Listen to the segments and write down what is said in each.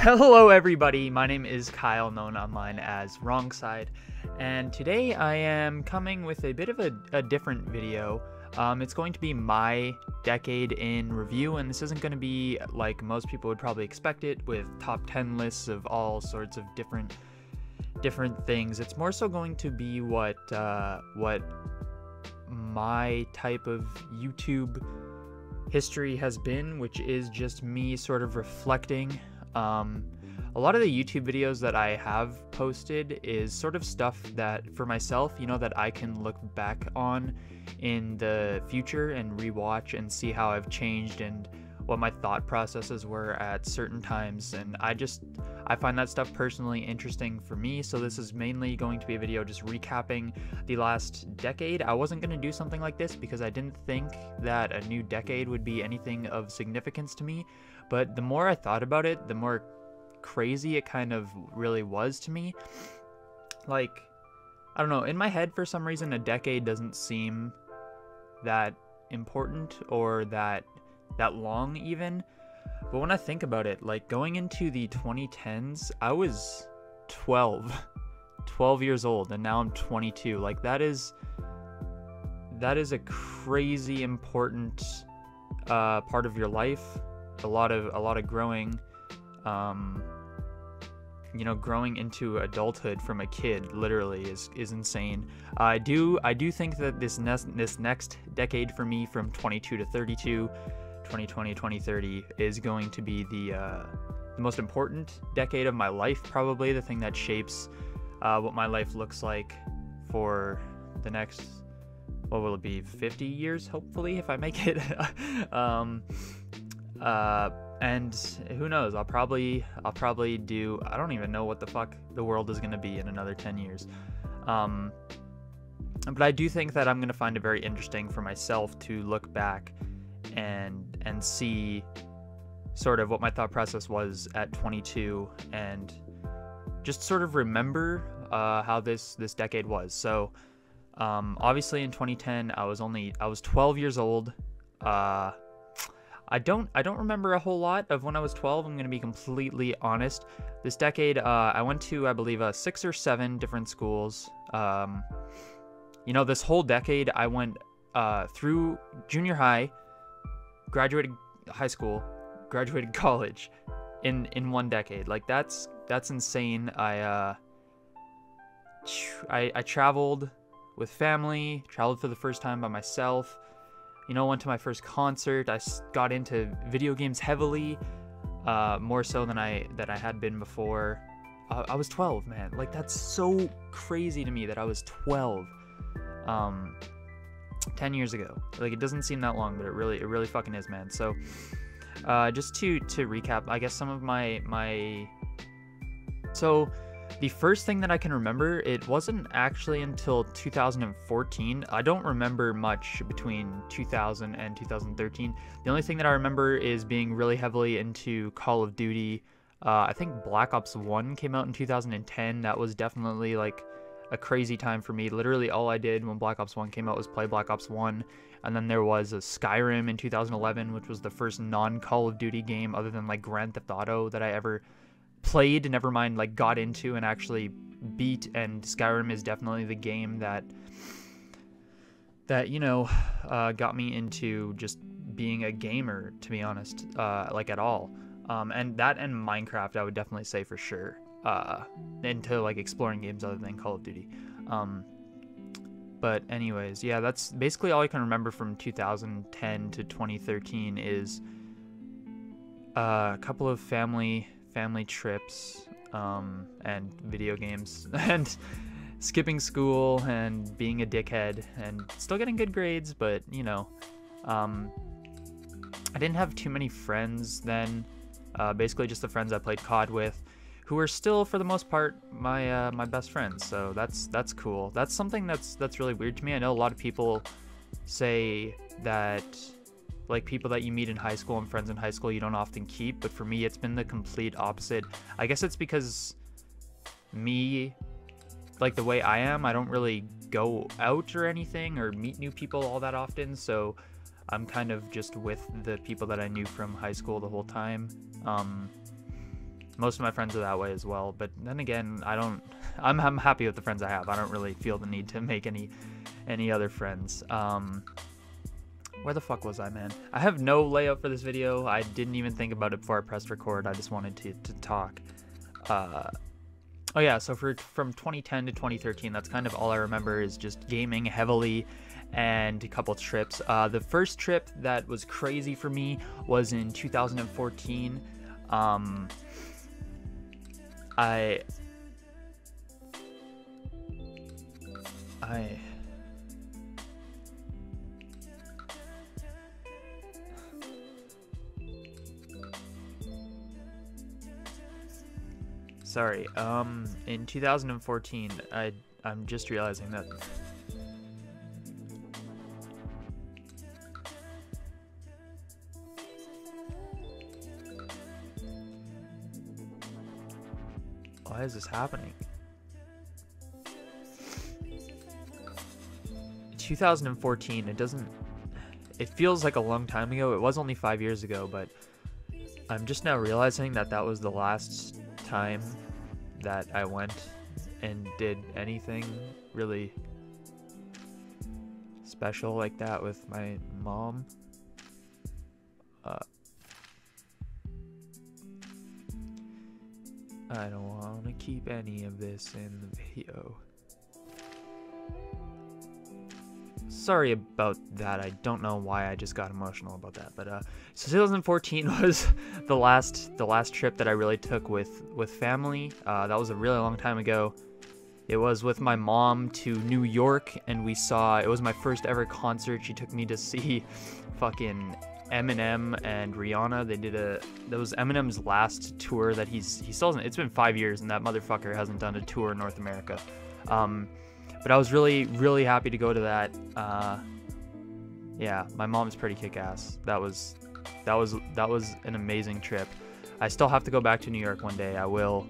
Hello everybody, my name is Kyle, known online as Wrong Side, and today I am coming with a bit of a different video. It's going to be my decade in review, and this isn't going to be like most people would probably expect it, with top 10 lists of all sorts of different things. It's more so going to be what my type of YouTube history has been, which is just me sort of reflecting. A lot of the YouTube videos that I have posted is sort of stuff that for myself, that I can look back on in the future and rewatch and see how I've changed and what my thought processes were at certain times. And I find that stuff personally interesting for me. So this is mainly going to be a video just recapping the last decade. I wasn't going to do something like this because I didn't think that a new decade would be anything of significance to me. But the more I thought about it, the more crazy it kind of really was to me. Like, I don't know, in my head for some reason a decade doesn't seem that important or that long even. But when I think about it, like going into the 2010s, I was 12 years old, and now I'm 22. Like that is a crazy important part of your life. A lot of growing, growing into adulthood from a kid literally is insane. I do think that this next decade for me, from 22 to 32, 2020 2030, is going to be the most important decade of my life, probably the thing that shapes what my life looks like for the next, what will it be, 50 years hopefully, if I make it. And who knows, I'll probably do, I don't even know what the fuck the world is going to be in another 10 years. But I do think that I'm going to find it very interesting for myself to look back and see sort of what my thought process was at 22 and just sort of remember how this decade was. So obviously in 2010 I was 12 years old. I don't remember a whole lot of when I was 12, I'm going to be completely honest. This decade, I went to, I believe, 6 or 7 different schools. This whole decade, I went through junior high, graduated high school, graduated college in one decade. Like, that's insane. I traveled with family, traveled for the first time by myself. Went to my first concert. I got into video games heavily, more so than I had been before. I was 12, man. Like, that's so crazy to me that I was 12, 10 years ago. Like, it doesn't seem that long, but it really fucking is, man. So, just to recap, I guess some of so the first thing that I can remember, it wasn't actually until 2014. I don't remember much between 2000 and 2013. The only thing that I remember is being really heavily into Call of Duty. I think Black Ops 1 came out in 2010. That was definitely like a crazy time for me. Literally all I did when Black Ops 1 came out was play Black Ops 1. And then there was a Skyrim in 2011, which was the first non-Call of Duty game other than like Grand Theft Auto that I ever played, never mind like got into and actually beat. And Skyrim is definitely the game that got me into just being a gamer, to be honest, like at all. And that and Minecraft I would definitely say for sure, into like exploring games other than Call of Duty. But anyways, yeah, that's basically all I can remember from 2010 to 2013 is a couple of family trips, and video games, and skipping school, and being a dickhead, and still getting good grades, but I didn't have too many friends then. Basically just the friends I played COD with, who are still for the most part my best friends. So that's cool. That's something that's really weird to me. I know a lot of people say that, like, people that you meet in high school and friends in high school you don't often keep, but for me it's been the complete opposite. I guess it's because me, like the way I am, I don't really go out or anything or meet new people all that often, so I'm kind of just with the people that I knew from high school the whole time. Most of my friends are that way as well. But then again, I'm happy with the friends I have. I don't really feel the need to make any other friends. Where the fuck was I, man? I have no layout for this video. I didn't even think about it before I pressed record. I just wanted to talk. Oh yeah, so from 2010 to 2013, that's kind of all I remember is just gaming heavily and a couple trips. The first trip that was crazy for me was in 2014. Sorry, in 2014, I'm just realizing that why is this happening? 2014, it feels like a long time ago. It was only 5 years ago, but I'm just now realizing that that was the last time that I went and did anything really special like that with my mom. I don't want to keep any of this in the video. Sorry about that. I don't know why I just got emotional about that, but so 2014 was the last trip that I really took with family. That was a really long time ago. It was with my mom to New York, and it was my first ever concert. She took me to see fucking Eminem and Rihanna. That was Eminem's last tour that he still hasn't. It's been 5 years, and that motherfucker hasn't done a tour in North America. But I was really, really happy to go to that. Yeah, my mom's pretty kick-ass. That was an amazing trip. I still have to go back to New York one day. I will.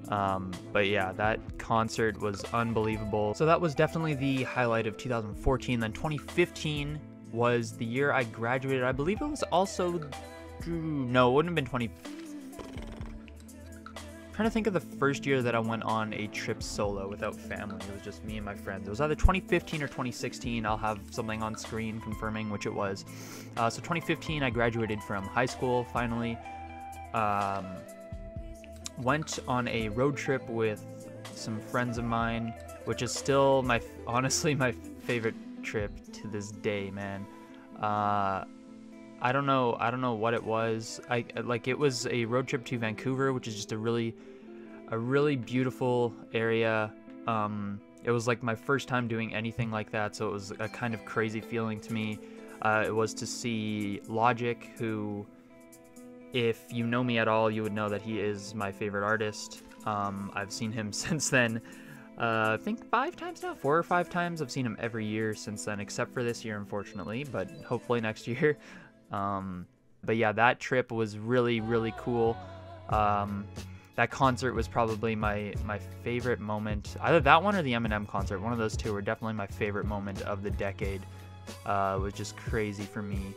But yeah, that concert was unbelievable. So that was definitely the highlight of 2014. Then 2015 was the year I graduated. I believe it was also... No, it wouldn't have been 20... I'm trying to think of the first year that I went on a trip solo without family. It was just me and my friends. It was either 2015 or 2016. I'll have something on screen confirming which it was. So 2015, I graduated from high school finally. Went on a road trip with some friends of mine, which is still honestly my favorite trip to this day, man. I don't know what it was. It was a road trip to Vancouver, which is just a really beautiful area. It was like my first time doing anything like that, so it was a kind of crazy feeling to me. It was to see Logic, who, if you know me at all, you would know that he is my favorite artist. I've seen him since then. I think 5 times now, 4 or 5 times. I've seen him every year since then, except for this year, unfortunately, but hopefully next year. But yeah, that trip was really, really cool. That concert was probably my favorite moment. Either that one or the Eminem concert. One of those two were definitely my favorite moment of the decade. It was just crazy for me.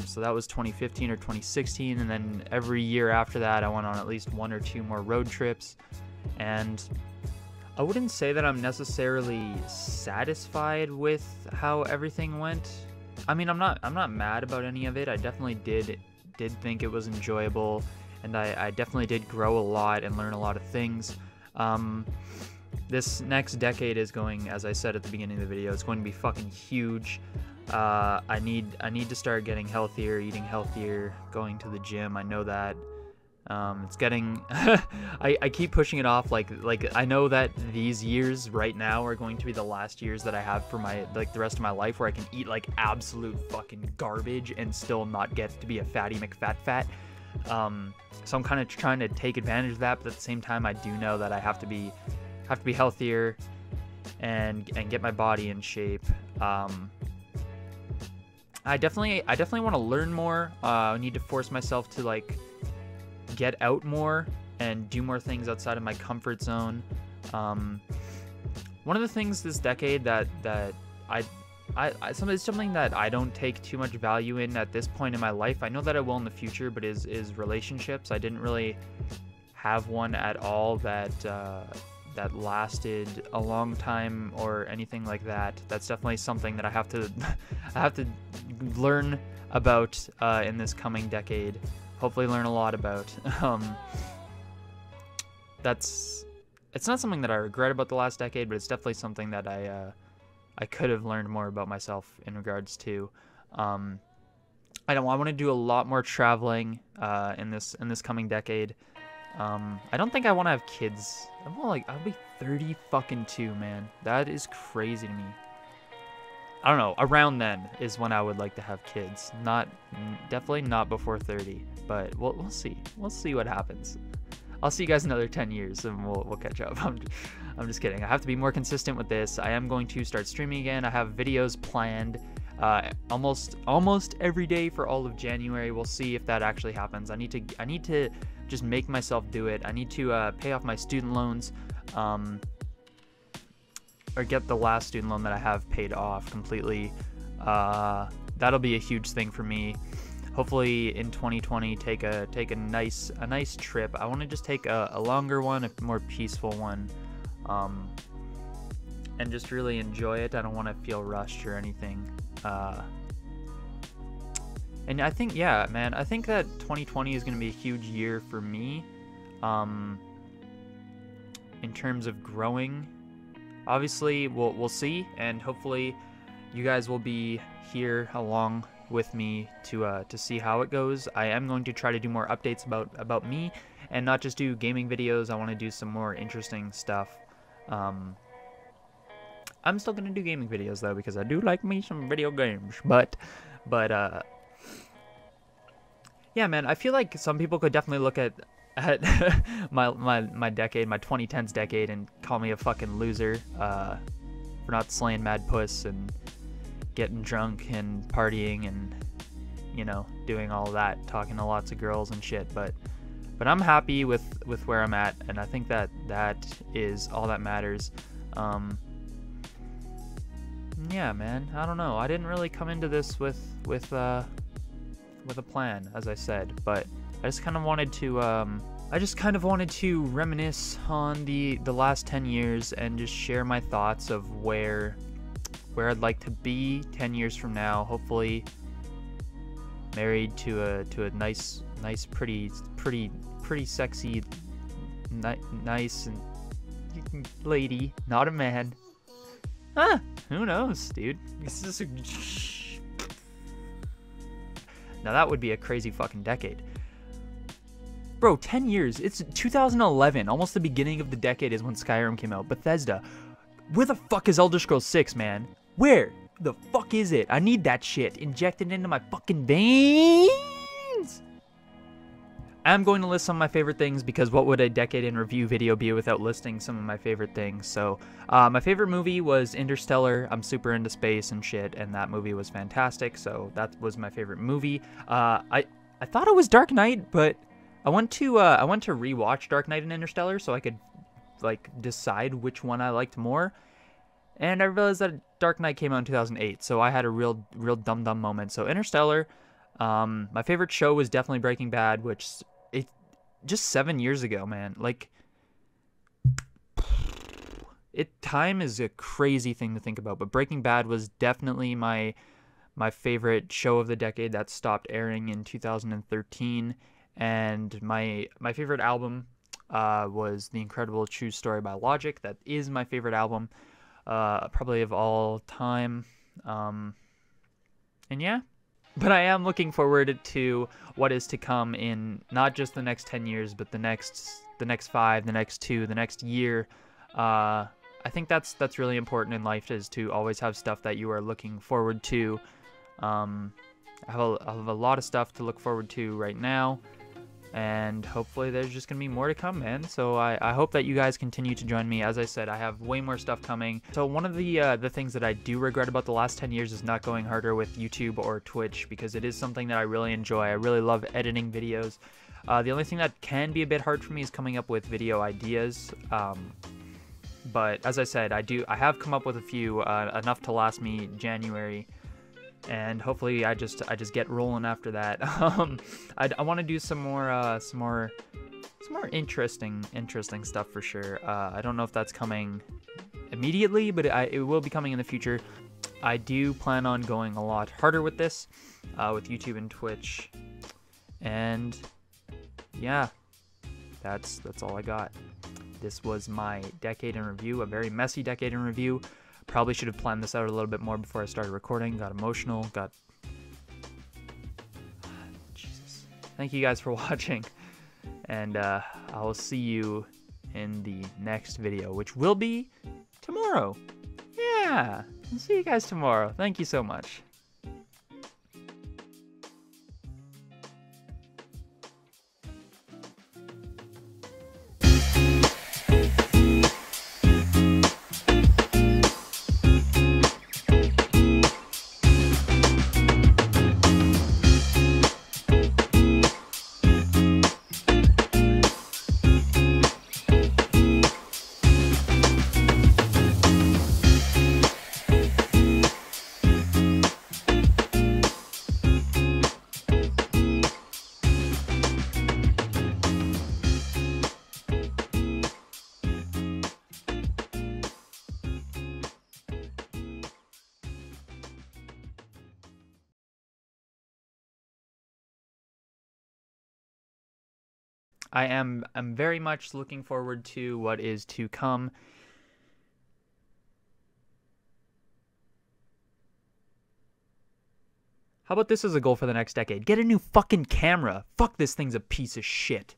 So that was 2015 or 2016, and then every year after that, I went on at least 1 or 2 more road trips. And I wouldn't say that I'm necessarily satisfied with how everything went. I mean, I'm not mad about any of it. I definitely did think it was enjoyable, and I definitely did grow a lot and learn a lot of things. This next decade is going, as I said at the beginning of the video, it's going to be fucking huge. I need to start getting healthier, eating healthier, going to the gym. I know that. It's getting I keep pushing it off. Like I know that these years right now are going to be the last years that I have for my the rest of my life, where I can eat like absolute fucking garbage and still not get to be a fatty McFat. So I'm kind of trying to take advantage of that, but at the same time I do know that I have to be healthier and get my body in shape. I definitely want to learn more. I need to force myself to like get out more and do more things outside of my comfort zone. One of the things this decade that something that I don't take too much value in at this point in my life. I know that I will in the future, but is relationships. I didn't really have one at all that that lasted a long time or anything like that. That's definitely something that I have to I have to learn about in this coming decade. Hopefully learn a lot about. It's not something that I regret about the last decade, but it's definitely something that I could have learned more about myself in regards to. I want to do a lot more traveling in this coming decade. I don't think I want to have kids. I'll be 30 fucking 2, man. That is crazy to me. I don't know. Around then is when I would like to have kids. Definitely not before 30. But we'll see. We'll see what happens. I'll see you guys in another 10 years and we'll catch up. I'm just kidding. I have to be more consistent with this. I am going to start streaming again. I have videos planned almost every day for all of January. We'll see if that actually happens. I need to just make myself do it. I need to pay off my student loans, or get the last student loan that I have paid off completely. That'll be a huge thing for me. Hopefully in 2020 take a nice trip. I want to just take a longer one, a more peaceful one, and just really enjoy it. I don't want to feel rushed or anything. And I think, yeah, man, I think that 2020 is going to be a huge year for me, in terms of growing. Obviously, we'll see, and hopefully you guys will be here along with me to see how it goes. I am going to try to do more updates about me, and not just do gaming videos. I want to do some more interesting stuff. I'm still going to do gaming videos, though, because I do like me some video games, but yeah, man, I feel like some people could definitely look at my decade, my 2010s decade, and call me a fucking loser for not slaying mad puss and getting drunk and partying and, you know, doing all that, talking to lots of girls and shit. But I'm happy with where I'm at, and I think that is all that matters. Yeah, man, I don't know. I didn't really come into this with a plan, as I said, but I just kind of wanted to reminisce on the last 10 years and just share my thoughts of where I'd like to be 10 years from now. Hopefully married to a nice pretty sexy nice and lady, not a man. Who knows, dude? Now that would be a crazy fucking decade. Bro, 10 years. It's 2011. Almost the beginning of the decade is when Skyrim came out. Bethesda. Where the fuck is Elder Scrolls 6, man? Where the fuck is it? I need that shit injected into my fucking veins. I'm going to list some of my favorite things, because what would a decade in review video be without listing some of my favorite things? So, my favorite movie was Interstellar. I'm super into space and shit, and that movie was fantastic, so that was my favorite movie. I thought it was Dark Knight, but I went to rewatch Dark Knight and Interstellar so I could, like, decide which one I liked more. And I realized that Dark Knight came out in 2008, so I had a real dumb moment. So Interstellar, my favorite show was definitely Breaking Bad, which just 7 years ago, man. Like, time is a crazy thing to think about, but Breaking Bad was definitely my favorite show of the decade. That stopped airing in 2013, and my favorite album was The Incredible True Story by Logic. That is my favorite album, probably of all time. And yeah. But I am looking forward to what is to come in not just the next 10 years, but the next 5, the next 2, the next year. I think that's really important in life, is to always have stuff that you are looking forward to. I have a lot of stuff to look forward to right now, and hopefully there's just gonna be more to come, man. So I hope that you guys continue to join me. As I said, I have way more stuff coming. So one of the things that I do regret about the last 10 years is not going harder with YouTube or Twitch, because it is something that I really enjoy. I really love editing videos. The only thing that can be a bit hard for me is coming up with video ideas. But as I said, I have come up with a few, enough to last me January. and hopefully I just get rolling after that. I want to do some more interesting stuff for sure. I don't know if that's coming immediately, but it will be coming in the future. I do plan on going a lot harder with this, with YouTube and Twitch, and yeah, that's all I got. This was my decade in review, a very messy decade in review. Probably should have planned this out a little bit more before I started recording. Got emotional, Jesus. Thank you guys for watching, and I will see you in the next video, which will be tomorrow. Yeah, I'll see you guys tomorrow. Thank you so much. I'm very much looking forward to what is to come. How about this as a goal for the next decade? Get a new fucking camera. Fuck, this thing's a piece of shit.